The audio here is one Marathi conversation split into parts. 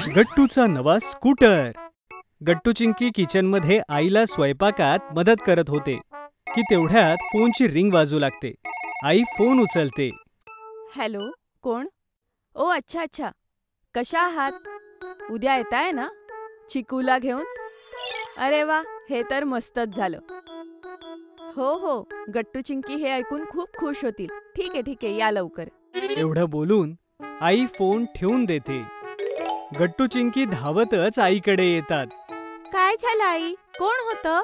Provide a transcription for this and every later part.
गट्टूचा नवा स्कूटर. गट्टू चिंकी किचनमध्ये आईला स्वयंपाकात मदत करत होते की तेवढ्यात फोनची रिंग वाजू लागते. आई फोन उचलते. हॅलो, कोण? ओ अच्छा अच्छा, कशा आहात? उद्या येताय ना चिकूला घेऊन? अरे वा, हे तर मस्तच झालं. हो हो, गट्टू चिंकी हे ऐकून खूप खुश होतील. ठीक आहे, या लवकर. एवढं बोलून आई फोन ठेवून देते. गट्टू चिंकी धावतच आईकडे येतात. काय झालं आई? कोण होतं?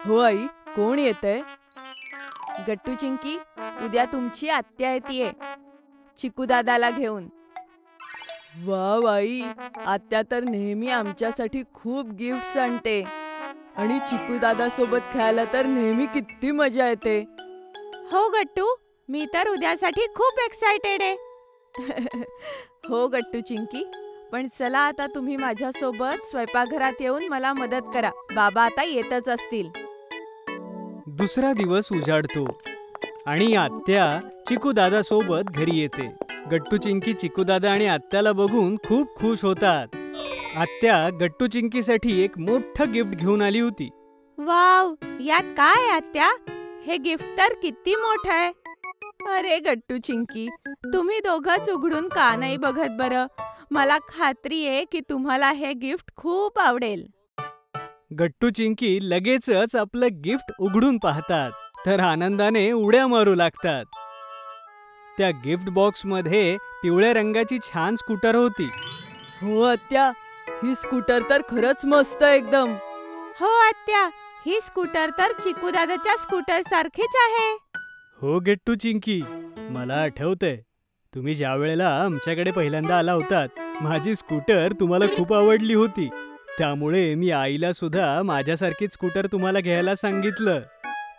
हो आई, कोण येतंय? गट्टू चिंकी, उद्या तुमची आत्या येतीये चिकू दादाला घेऊन. वा बाई, आत्या तर नेहमी आमच्यासाठी खूप गिफ्ट्स आणते आणि चिकू दादा सोबत खेळायला तर नेहमी किती मजा येते. हो गट्टू, मी तर उद्यासाठी खूप एक्सायटेड आहे. हो गट्टू चिंकी, पण चला आता तुम्ही माझ्यासोबत स्वयंपाकघरात येऊन मला मदत करा. बाबा आता येतच असतील. दुसरा दिवस उजाडतो आणि आत्या चिकू दादा सोबत घरी येते. गट्टू चिंकी चिकू दादा आणि आत्याला बघून खूप खुश होतात. आत्या गट्टू चिंकीसाठी एक मोठं गिफ्ट घेऊन आली होती. वाव, यात काय आत्या? हे गिफ्ट तर किती मोठं आहे. अरे गट्टू चिंकी, तुम्ही दोघंच उघडून का नाही बघत बरं? मला खात्री आहे की तुम्हाला हे गिफ्ट खूप आवडेल. गट्टू चिंकी लगेचच आपलं गिफ्ट उघडून पाहतात तर आनंदाने उड्या मारू लागतात. त्या गिफ्ट बॉक्समध्ये पिवळ्या रंगाची छान स्कूटर होती. हो आत्या, ही स्कूटर तर खरंच मस्त एकदम. हो आत्या, ही स्कूटर तर चिकू दादाच्या स्कूटर सारखीच आहे. हो गट्टू चिंकी, मला आठवतंय तुम्ही ज्या वेळेला आमच्याकडे पहिल्यांदा आला होतात, माझी स्कूटर तुम्हाला खूप आवडली होती. त्यामुळे मी आईला सुद्धा माझ्यासारखीच स्कूटर तुम्हाला घ्यायला सांगितलं.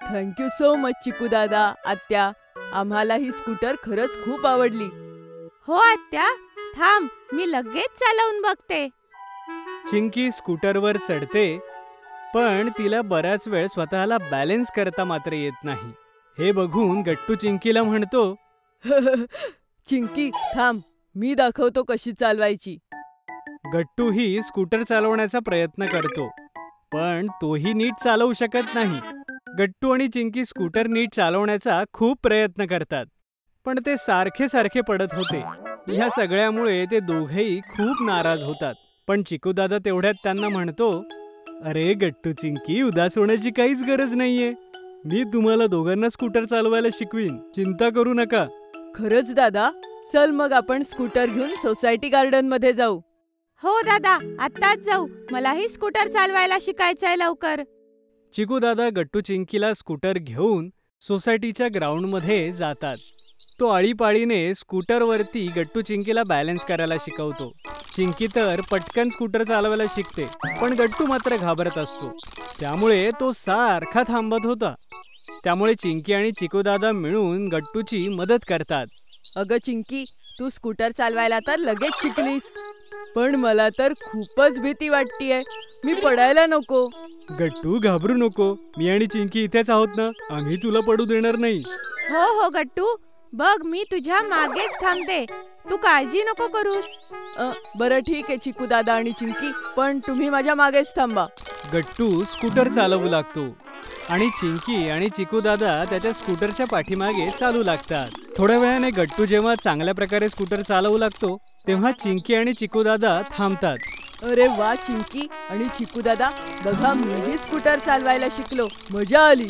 थँक्यू सो मच चिकू दादा, आत्या. आम्हाला ही स्कूटर खरंच खूप आवडली. हो आत्या, थांब, मी लगेच चालवून बघते. चिंकी स्कूटरवर चढते, पण तिला बराच वेळ स्वतःला बॅलन्स करता मात्र येत नाही. हे बघून गट्टू चिंकीला म्हणतो, चिंकी थांब, मी दाखवतो कशी चालवायची. गट्टू ही स्कूटर चालवण्याचा प्रयत्न करतो, पण तोही नीट चालवू शकत नाही. गट्टू आणि चिंकी स्कूटर नीट चालवण्याचा खूप प्रयत्न करतात, पण ते सारखे पडत होते. ह्या सगळ्यामुळे ते दोघेही खूप नाराज होतात. पण चिकू दादा तेवढ्यात त्यांना म्हणतो, अरे गट्टू चिंकी, उदास होण्याची काहीच गरज नाहीये. मी तुम्हाला दोघांना स्कूटर चालवायला शिकवीन, चिंता करू नका. खरंच दादा, चल मग आपण स्कूटर घेऊन सोसायटी गार्डन मध्ये जाऊ. हो दादा, आत्ताच जाऊ. मलाही स्कूटर चालवायला शिकायचंय लवकर. चिकू दादा गट्टू चिंकीला स्कूटर घेऊन सोसायटीच्या ग्राउंड मध्ये जातात. तो आळीपाळीने स्कूटरवरती गट्टू चिंकीला बॅलन्स करायला शिकवतो. चिंकी तर पटकन स्कूटर चालवायला शिकते, पण गट्टू मात्र घाबरत असतो. त्यामुळे तो सारखा थांबत होता. त्यामुळे चिंकी आणि चिकू दादा मिळून गट्टूची मदत करतात. अगं चिंकी, तू स्कूटर चालवायला तर लगेच शिकलीस, पण मला तर खूपच भीती वाटतेय. मी पडायला नको. गट्टू घाबरू नको, मी आणि चिंकी इथेच आहोत ना, आम्ही तुला पडू देणार नाही. हो हो गट्टू, बघ मी तुझ्या मागेच थांबते, तू काळजी नको करूस. बरं ठीक आहे चिकू दादा आणि चिंकी, पण तुम्ही माझ्या मागेच थांबा. गट्टू स्कूटर चालवू लागतो आणि चिंकी आणि चिकू दादा त्याच्या स्कूटरच्या पाठीमागे चालू लागतात. थोड्या वेळाने गट्टू जेव्हा चांगल्या प्रकारे स्कूटर चालवू लागतो, तेव्हा चिंकी आणि चिकू दादा थांबतात. अरे वा चिंकी आणि चिकू दादा, बघा मीही स्कूटर चालवायला शिकलो, मजा आली.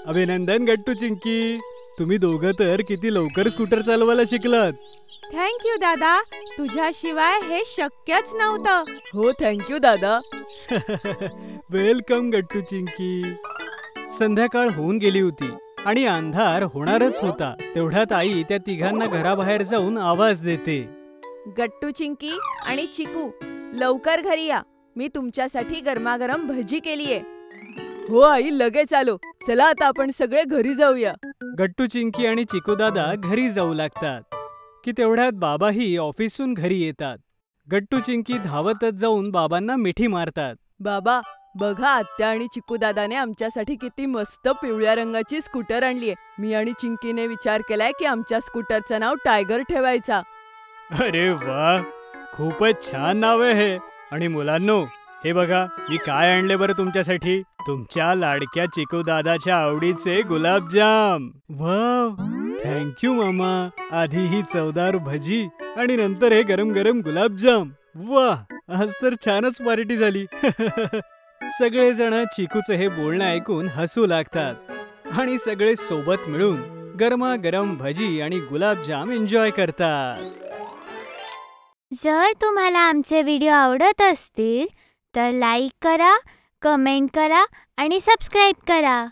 अभिनंदन गट्टू चिंकी, तुम्ही दोघं तर किती लवकर स्कूटर चालवायला शिकलात. थँक्यू दादा, तुझ्याशिवाय हे शक्यच नव्हतं. हो थँक्यू दादा. वेलकम गट्टू चिंकी. संध्याकाळ होऊन गेली होती आणि अंधार होणारच होता. तेवढ्यात आई त्या तिघांना घराबाहेर जाऊन आवाज देते, गट्टू चिंकी आणि चिकू, लवकर घरी या, मी तुमच्यासाठी गरमागरम भजी केलीये. हो आई, लगेच आलो. चला आता आपण सगळे घरी जाऊया. गट्टू चिंकी आणि चिकू दादा घरी जाऊ लागतात की तेवढ्यात बाबाही ऑफिसहून घरी येतात. गट्टू चिंकी धावतच जाऊन बाबांना मिठी मारतात. बाबा, बघा आत्या आणि चिकू दादाने आमच्यासाठी किती मस्त पिवळ्या रंगाची स्कूटर आणलीये. मी आणि चिंकीने विचार केलाय की आमच्या स्कूटरचं नाव टायगर ठेवायचा. अरे वा, खूपच छान नाव आहे हे. आणि मुलांनो, हे बघा मी काय आणले बरं तुमच्यासाठी. तुमच्या लाडक्या चिकू दादाच्या आवडीचे गुलाबजाम. वाव, थँक्यू मामा. आधी ही चवदार भजी आणि नंतर हे गरम गरम गुलाबजाम. वाह, आज तर छानच पार्टी झाली. सगळेजण चिकूचं हे बोलणं ऐकून हसू लागतात आणि सगळे सोबत मिळून गरमागरम भजी आणि गुलाबजाम एन्जॉय करतात. जर तुम्हाला आमचे व्हिडिओ आवडत असतील तर लाईक करा, कमेंट करा आणि सबस्क्राईब करा.